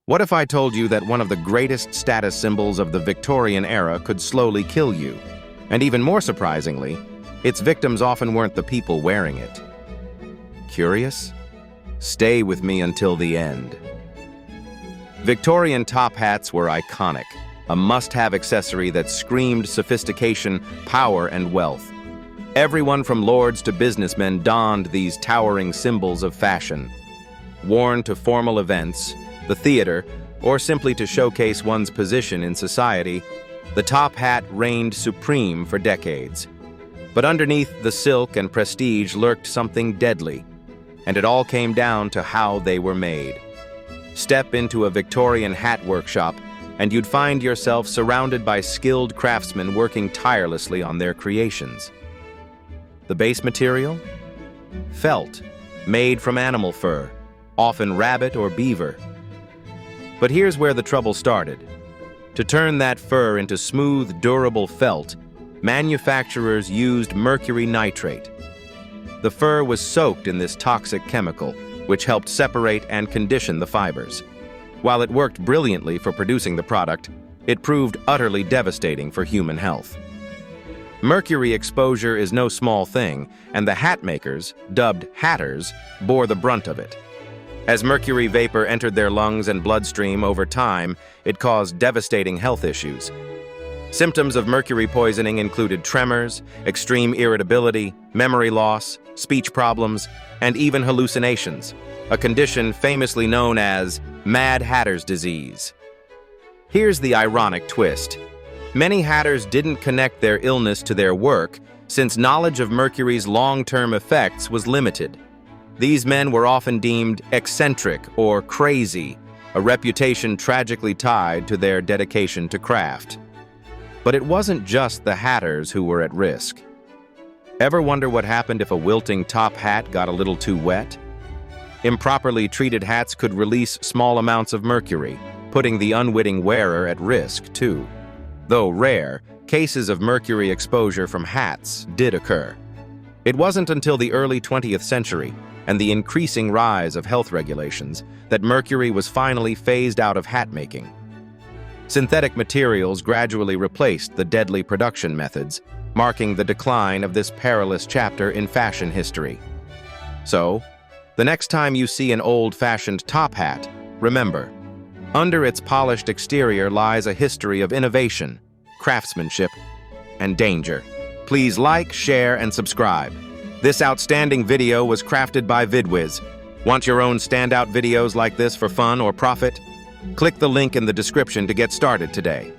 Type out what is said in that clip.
What if I told you that one of the greatest status symbols of the Victorian era could slowly kill you? And even more surprisingly, its victims often weren't the people wearing it. Curious? Stay with me until the end. Victorian top hats were iconic, a must-have accessory that screamed sophistication, power, and wealth. Everyone from lords to businessmen donned these towering symbols of fashion. Worn to formal events, the theater, or simply to showcase one's position in society, the top hat reigned supreme for decades. But underneath the silk and prestige lurked something deadly, and it all came down to how they were made. Step into a Victorian hat workshop, and you'd find yourself surrounded by skilled craftsmen working tirelessly on their creations. The base material? Felt, made from animal fur, often rabbit or beaver. But here's where the trouble started. To turn that fur into smooth, durable felt, manufacturers used mercury nitrate. The fur was soaked in this toxic chemical, which helped separate and condition the fibers. While it worked brilliantly for producing the product, it proved utterly devastating for human health. Mercury exposure is no small thing, and the hat makers, dubbed hatters, bore the brunt of it. As mercury vapor entered their lungs and bloodstream over time, it caused devastating health issues. Symptoms of mercury poisoning included tremors, extreme irritability, memory loss, speech problems, and even hallucinations, a condition famously known as Mad Hatter's disease. Here's the ironic twist. Many hatters didn't connect their illness to their work, since knowledge of mercury's long-term effects was limited. These men were often deemed eccentric or crazy, a reputation tragically tied to their dedication to craft. But it wasn't just the hatters who were at risk. Ever wonder what happened if a wilting top hat got a little too wet? Improperly treated hats could release small amounts of mercury, putting the unwitting wearer at risk too. Though rare, cases of mercury exposure from hats did occur. It wasn't until the early 20th century and the increasing rise of health regulations that mercury was finally phased out of hat making. Synthetic materials gradually replaced the deadly production methods, marking the decline of this perilous chapter in fashion history. So, the next time you see an old-fashioned top hat, remember, under its polished exterior lies a history of innovation, craftsmanship, and danger. Please like, share, and subscribe. This outstanding video was crafted by VidWiz. Want your own standout videos like this for fun or profit? Click the link in the description to get started today.